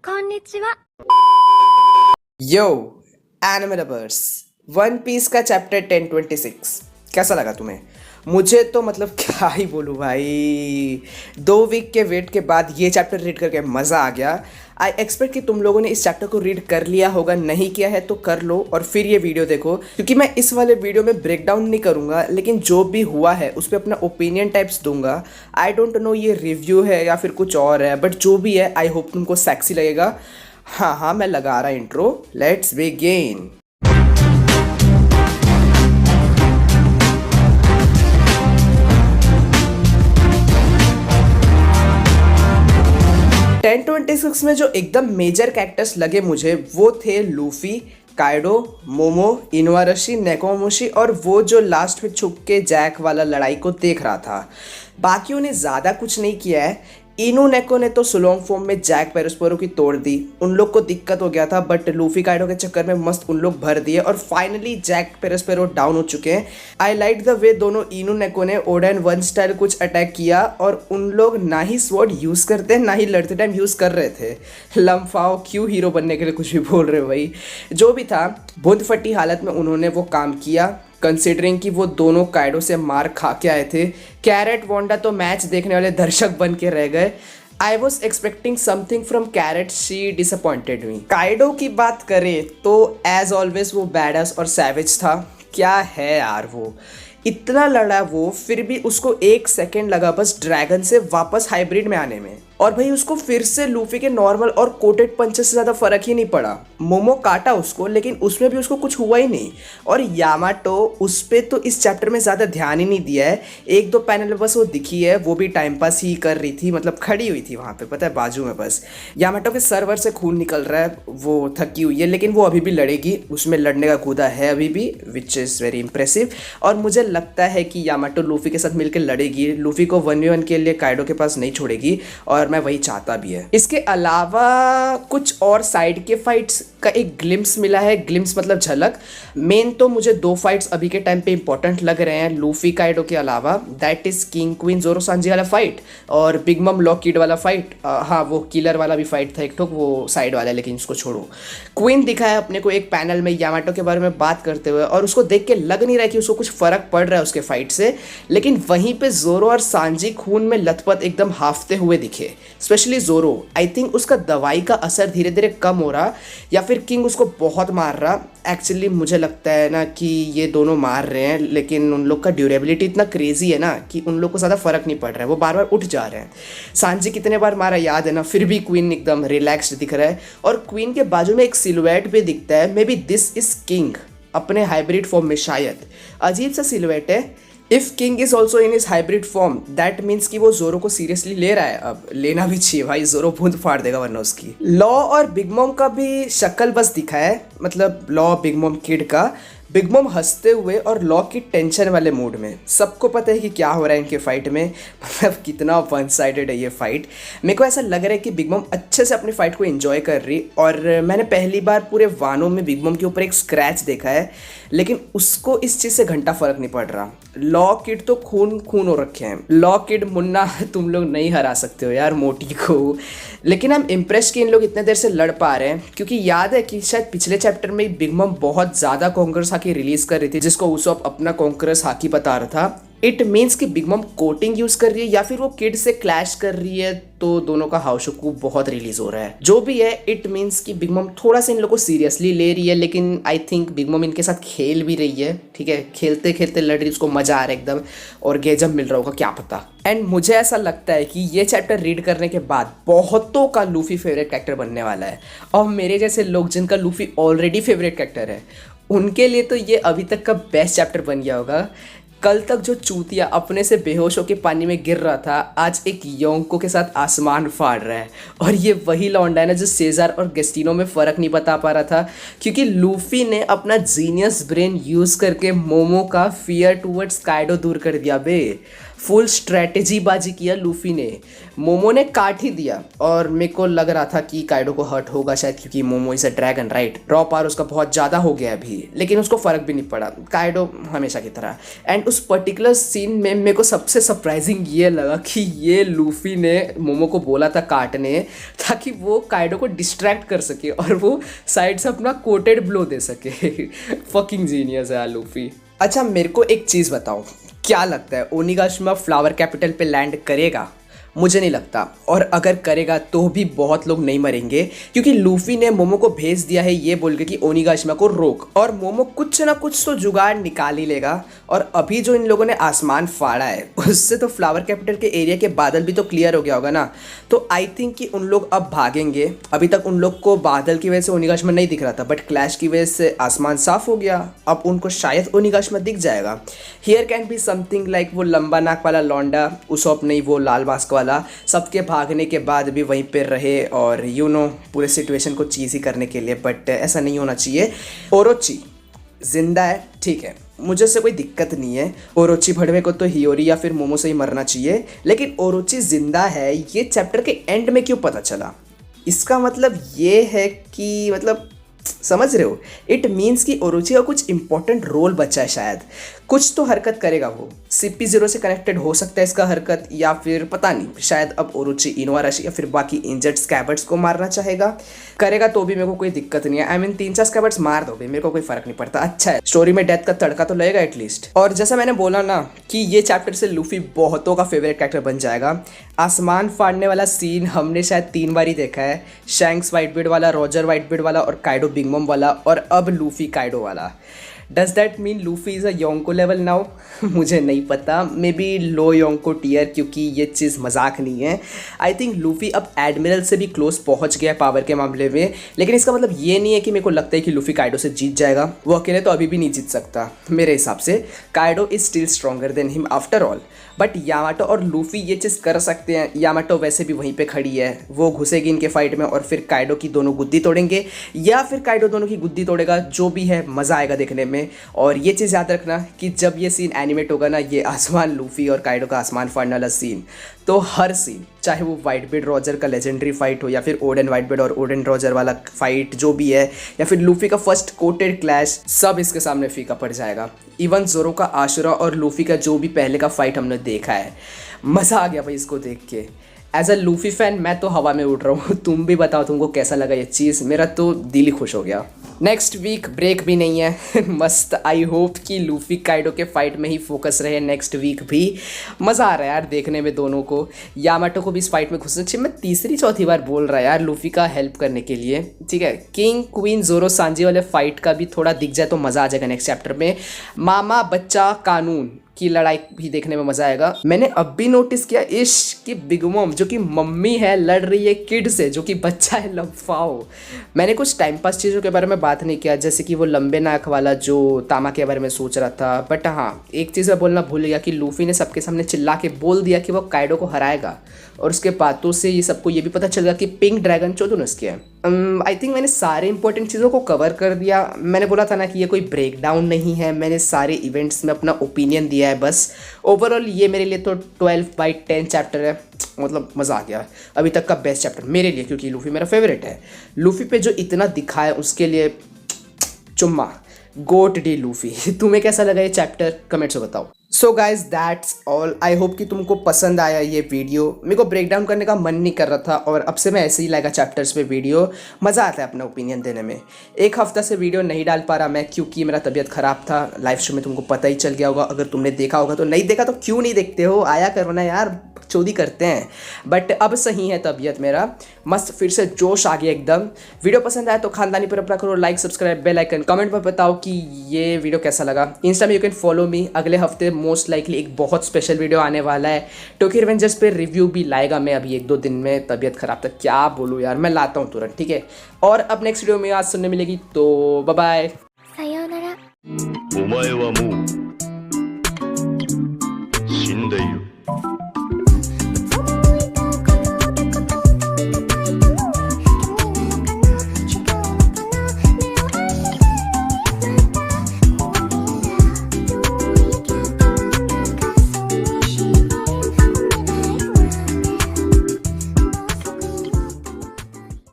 こんにちは。 यो anime lovers, one piece का chapter 1026 कैसा लगा तुम्हें? मुझे तो मतलब क्या ही बोलूँ भाई, 2 वीक के वेट के बाद ये चैप्टर रीड करके मज़ा आ गया। आई एक्सपेक्ट कि तुम लोगों ने इस चैप्टर को रीड कर लिया होगा, नहीं किया है तो कर लो और फिर ये वीडियो देखो, क्योंकि मैं इस वाले वीडियो में ब्रेक डाउन नहीं करूँगा, लेकिन जो भी हुआ है उस पर अपना ओपिनियन टाइप्स दूंगा। आई डोंट नो ये रिव्यू है या फिर कुछ और है, बट जो भी है आई होप तुमको सेक्सी लगेगा। हाँ, मैं लगा रहा इंट्रो, लेट्स बिगिन। टेन 26 में जो एकदम मेजर कैरेक्टर्स लगे मुझे वो थे लूफी, काइडो, मोमो, इनुआराशी, नेकोमामुशी और वो जो लास्ट में छुप के जैक वाला लड़ाई को देख रहा था। बाकियों ने ज़्यादा कुछ नहीं किया है। इनु नेको ने तो सुलोंग फॉर्म में जैक पेरोस्पेरो की तोड़ दी, उन लोग को दिक्कत हो गया था, बट लूफी काइडो के चक्कर में मस्त उन लोग भर दिए और फाइनली जैक पेरोस्पेरो डाउन हो चुके हैं। आई लाइक द वे दोनों इनु नेको ने ओडन वन स्टाइल कुछ अटैक किया और उन लोग ना ही स्वॉर्ड यूज़ करते ना ही लड़ते टाइम यूज़ कर रहे थे। लम्फाओ क्यों हीरो बनने के लिए कुछ भी बोल रहे हो भाई। जो भी था, बुंद फटी हालत में उन्होंने वो काम किया, कंसिडरिंग कि वो दोनों काइडो से मार खा के आए थे। कैरेट वोंडा तो मैच देखने वाले दर्शक बन के रह गए। I was expecting something from carrot, she disappointed me. Kaido की बात करें तो एज ऑलवेज वो बैडस और सैवेज था। क्या है यार, वो इतना लड़ा वो, फिर भी उसको 1 सेकेंड लगा बस ड्रैगन से वापस हाइब्रिड में आने में, और भाई उसको फिर से लूफी के नॉर्मल और कोटेड पंचेस से ज़्यादा फर्क ही नहीं पड़ा। मोमो काटा उसको, लेकिन उसमें भी उसको कुछ हुआ ही नहीं। और यामाटो, उस पर तो इस चैप्टर में ज़्यादा ध्यान ही नहीं दिया है। 1-2 पैनल बस वो दिखी है, वो भी टाइम पास ही कर रही थी, मतलब खड़ी हुई थी वहाँ पे, पता है, बाजू में बस। यामाटो के सर्वर से खून निकल रहा है, वो थकी हुई है, लेकिन वो अभी भी लड़ेगी, उसमें लड़ने का कूदा है अभी भी, विच इज़ वेरी इंप्रेसिव। और मुझे लगता है कि यामाटो लूफी के साथ मिलकर लड़ेगी, लूफी को 1v1 के लिए काइडो के पास नहीं छोड़ेगी, और मैं वही चाहता भी है। इसके अलावा कुछ और साइड के फाइट्स का एक ग्लिम्स मिला है, ग्लिम्स मतलब झलक। मेन तो मुझे 2 फाइट्स अभी के टाइम पे इंपॉर्टेंट लग रहे हैं लूफी काइडो के अलावा, दैट इज किंग क्वीन जोरो सांजी वाला फाइट और बिग मम लॉक किड वाला फाइट। हाँ, वो किलर वाला भी फाइट था एक ठोक, वो साइड वाला है, लेकिन उसको छोड़ो। क्वीन दिखाया अपने को एक पैनल में यामाटो के बारे में बात करते हुए, और उसको देख के लग नहीं रहा कि उसको कुछ फर्क पड़ रहा है उसके फाइट से, लेकिन वहीं पे जोरो और सांजी खून में लथपथ एकदम हाफते हुए दिखे। स्पेशली जोरो, आई थिंक उसका दवाई का असर धीरे धीरे कम हो रहा, या फिर किंग उसको बहुत मार रहा। एक्चुअली मुझे लगता है ना कि ये दोनों मार रहे हैं, लेकिन उन लोग का ड्यूरेबिलिटी इतना क्रेजी है ना कि उन लोग को ज़्यादा फर्क नहीं पड़ रहा है, वो बार बार उठ जा रहे हैं। सांजी कितने बार मारा याद है ना, फिर भी क्वीन एकदम रिलैक्स्ड दिख रहा है, और क्वीन के बाजू में एक सिलुएट भी दिखता है, may be this is king अपने हाइब्रिड फॉर्म में। शायद अजीब सा सिलुएट है। If king is also in is hybrid form, that means कि वो जोरो को सीरियसली ले रहा है। अब लेना भी चाहिए भाई, जोरो भूंद फाड़ देगा वरना उसकी। लॉ और बिग मॉम का भी शक्ल बस दिखा है, मतलब लॉ बिग मॉम किड का। बिग मॉम हंसते हुए और लॉ की टेंशन वाले मूड में। सबको पता है कि क्या हो रहा है इनके फाइट में, मतलब कितना वन साइडेड है ये फाइट। मेरे को ऐसा लग रहा है कि बिग मॉम अच्छे से अपनी फाइट को एंजॉय कर रही, और मैंने पहली बार पूरे वानों में बिग मॉम के ऊपर एक स्क्रैच देखा है, लेकिन उसको इस चीज़ से घंटा फर्क नहीं पड़ रहा। लॉ किड तो खून खून हो रखे हैं। लॉ किड मुन्ना तुम लोग नहीं हरा सकते हो यार मोटी को, लेकिन हम इम्प्रेस कि इन लोग इतने देर से लड़ पा रहे हैं, क्योंकि याद है कि शायद पिछले चैप्टर में बिग मॉम बहुत ज़्यादा कॉन्करस हाकी रिलीज कर रही थी, जिसको उसॉप अपना कॉन्करस हाकी बता रहा था। इट मीन्स कि बिग मॉम कोटिंग यूज कर रही है या फिर वो किड से क्लैश कर रही है, तो दोनों का हाउशोकू बहुत रिलीज हो रहा है। जो भी है, इट मीन्स कि बिग मॉम थोड़ा सा इन लोगों को सीरियसली ले रही है, लेकिन आई थिंक बिग मॉम इनके साथ खेल भी रही है। ठीक है, खेलते खेलते लड़ रही, उसको मजा आ रहा है एकदम, और गेजम मिल रहा होगा, क्या पता। एंड मुझे ऐसा लगता है कि ये चैप्टर रीड करने के बाद बहुतों का लूफी फेवरेट कैरेक्टर बनने वाला है, और मेरे जैसे लोग जिनका लूफी ऑलरेडी फेवरेट कैरेक्टर है, उनके लिए तो ये अभी तक का बेस्ट चैप्टर बन गया होगा। कल तक जो चूतिया अपने से बेहोश होकर पानी में गिर रहा था, आज एक योंको के साथ आसमान फाड़ रहा है। और ये वही लौंडा है ना जो सेजार और गेस्टिनो में फ़र्क नहीं बता पा रहा था, क्योंकि लूफी ने अपना जीनियस ब्रेन यूज़ करके मोमो का फियर टूवर्ड्स काइडो दूर कर दिया बे। फुल स्ट्रेटेजी बाजी किया लूफी ने। मोमो ने काट ही दिया और मेरे को लग रहा था कि काइडो को हर्ट होगा शायद, क्योंकि momo is a dragon right. Raw power उसका बहुत ज़्यादा हो गया अभी, लेकिन उसको फ़र्क भी नहीं पड़ा, काइडो हमेशा की तरह। एंड उस पर्टिकुलर सीन में मेरे को सबसे सरप्राइजिंग ये लगा कि ये लूफी ने मोमो को बोला था काटने, ताकि वो काइडो को डिस्ट्रैक्ट कर सके और वो साइड से अपना कोटेड ब्लो दे सके। फकिंग जीनियस है लूफी। अच्छा मेरे को एक चीज़ बताओ, क्या लगता है ओनिगाशिमा फ्लावर कैपिटल पे लैंड करेगा? मुझे नहीं लगता, और अगर करेगा तो भी बहुत लोग नहीं मरेंगे, क्योंकि लूफी ने मोमो को भेज दिया है ये बोल के कि ओनिगाशिमा को रोक, और मोमो कुछ ना कुछ तो जुगाड़ निकाल ही लेगा। और अभी जो इन लोगों ने आसमान फाड़ा है उससे तो फ्लावर कैपिटल के एरिया के बादल भी तो क्लियर हो गया होगा ना। तो आई थिंक कि उन लोग अब भागेंगे। अभी तक उन लोग को बादल की वजह से ओनिगाशिमा नहीं दिख रहा था, बट क्लैश की वजह से आसमान साफ हो गया, अब उनको शायद ओनिगाशिमा दिख जाएगा। Here can be something like वो लंबा नाक वाला लौंडा, उसॉप नहीं, वो लाल मास्क वाला, सबके भागने के बाद भी वहीं पे रहे और पूरे सिचुएशन को चीज़ी करने के लिए। बट ऐसा नहीं होना चाहिए। ओरोची जिंदा है, ठीक है, मुझे से कोई दिक्कत नहीं है। ओरोची भड़वे को तो हियोरी या फिर मोमो से ही मरना चाहिए, लेकिन ओरोची जिंदा है ये चैप्टर के एंड में क्यों पता चला? इसका मतलब ये है कि समझ रहे हो, इट मीन्स कि ओरोची का कुछ इंपॉर्टेंट रोल बचा है, शायद कुछ तो हरकत करेगा वो। CP0 से कनेक्टेड हो सकता है इसका हरकत, या फिर पता नहीं, शायद अब ओरोची इनुआराशी या फिर बाकी इंजर्ड स्कैबर्ड्स को मारना चाहेगा। करेगा तो भी मेरे को कोई दिक्कत नहीं है। आई मीन 3-4 स्कैबर्ड्स मार दो भी, मेरे को कोई फर्क नहीं पड़ता। अच्छा है, स्टोरी में डेथ का तड़का तो लगेगा एटलीस्ट। और जैसा मैंने बोला ना कि ये चैप्टर से लूफी बहुतों का फेवरेट कैरेक्टर बन जाएगा। आसमान फाड़ने वाला सीन हमने शायद 3 बार ही देखा है, शैंक्स व्हाइटबीड वाला, रॉजर व्हाइटबीड वाला और काइडो बिग मम वाला, और अब लूफी काइडो वाला। Does that mean Luffy is a योंको level now? मुझे नहीं पता, मे बी लो योंको टियर, क्योंकि ये चीज़ मजाक नहीं है। आई थिंक लूफी अब एडमिरल से भी क्लोज पहुंच गया पावर के मामले में, लेकिन इसका मतलब ये नहीं है कि मेरे को लगता है कि लूफी काइडो से जीत जाएगा। वो अकेले तो अभी भी नहीं जीत सकता मेरे हिसाब से। Kaido is still stronger than him after all. But Yamato और लूफी ये चीज़ कर सकते हैं। यामाटो वैसे भी वहीं पे खड़ी है, वो घुसेगी इनके फाइट में और फिर काइडो की दोनों गुद्दी तोड़ेंगे, या फिर काइडो दोनों की गुद्दी तोड़ेगा, जो भी है मज़ा आएगा देखने में। और ये चीज़ याद रखना कि जब ये सीन एनिमेट होगा ना, ये आसमान लूफी और काइडो का आसमान फाड़ने वाला सीन, तो हर सीन, चाहे वो व्हाइटबीड रॉजर का लेजेंडरी फाइट हो, या फिर ओडेन व्हाइटबीड और ओडेन रॉजर वाला फाइट जो भी है, या फिर लूफी का फर्स्ट कोटेड क्लैश, सब इसके सामने फीका पड़ जाएगा। इवन जोरो का आशुरा और लूफी का जो भी पहले का फाइट हमने देखा है, मज़ा आ गया भाई इसको देख के। एज अ लूफी फैन मैं तो हवा में उड़ रहा हूँ। तुम भी बताओ तुमको कैसा लगा ये चीज़, मेरा तो दिल ही खुश हो गया। नेक्स्ट वीक ब्रेक भी नहीं है मस्त। आई होप कि लूफी काइडो के फाइट में ही फोकस रहे नेक्स्ट वीक भी। मज़ा आ रहा है यार देखने में दोनों को। यामाटो को भी इस फाइट में घुसना चाहिए। मैं तीसरी चौथी बार बोल रहा है यार लूफी का हेल्प करने के लिए, ठीक है। किंग क्वीन जोरो सांजी वाले फाइट का भी थोड़ा दिख जाए तो मज़ा आ जाएगा नेक्स्ट चैप्टर में। मामा बच्चा कानून की लड़ाई भी देखने में मजा आएगा। मैंने अब भी नोटिस किया इश्क की बिग मॉम जो कि मम्मी है लड़ रही है किड से जो कि बच्चा है लम्फाओ। मैंने कुछ टाइम पास चीज़ों के बारे में बात नहीं किया, जैसे कि वो लंबे नाक वाला जो तामा के बारे में सोच रहा था। बट हाँ, एक चीज़ मैं बोलना भूल गया कि लूफी ने सबके सामने चिल्ला के बोल दिया कि वो काइडो को हराएगा, और उसके बातों से ये सबको ये भी पता चल गया कि पिंक ड्रैगन चोदन उसके है। आई थिंक मैंने सारे इंपॉर्टेंट चीज़ों को कवर कर दिया। मैंने बोला था ना कि ये कोई ब्रेक डाउन नहीं है, मैंने सारे इवेंट्स में अपना ओपिनियन दिया है बस। ओवरऑल ये मेरे लिए तो 12/10 चैप्टर है, मतलब मज़ा आ गया। अभी तक का बेस्ट चैप्टर मेरे लिए, क्योंकि लूफी मेरा फेवरेट है। लूफी पे जो इतना दिखा है उसके लिए चुम्मा, गोट डी लूफी। तुम्हें कैसा लगा ये चैप्टर, कमेंट्स में बताओ। So guys that's all. I hope कि तुमको पसंद आया ये वीडियो। मेरे को ब्रेक डाउन करने का मन नहीं कर रहा था, और अब से मैं ऐसे ही लाएगा चैप्टर्स पे वीडियो। मज़ा आता है अपना ओपिनियन देने में। एक हफ्ता से वीडियो नहीं डाल पा रहा मैं, क्योंकि मेरा तबीयत ख़राब था। लाइव शो में तुमको पता ही चल गया होगा, अगर तुमने देखा होगा तो। नहीं देखा तो क्यों नहीं देखते हो, आया करो ना यार, चोरी करते हैं। बट अब सही है तबीयत मेरा, मस्त फिर से जोश आ गया एकदम। वीडियो पसंद आया तो खानदानी परंपरा करो, like subscribe bell icon. Comment में बताओ कि ये वीडियो कैसा लगा। इंस्टा में यू कैन फॉलो मी। अगले हफ्ते मोस्ट लाइकली एक बहुत स्पेशल वीडियो आने वाला है। टोक्यो रिवेंजर्स पे रिव्यू भी लाएगा मैं अभी 1-2 दिन में। तबीयत खराब था, क्या बोलूँ यार, मैं लाता हूँ तुरंत, ठीक है। और अब नेक्स्ट वीडियो में आज सुनने मिलेगी, तो बाय बाय।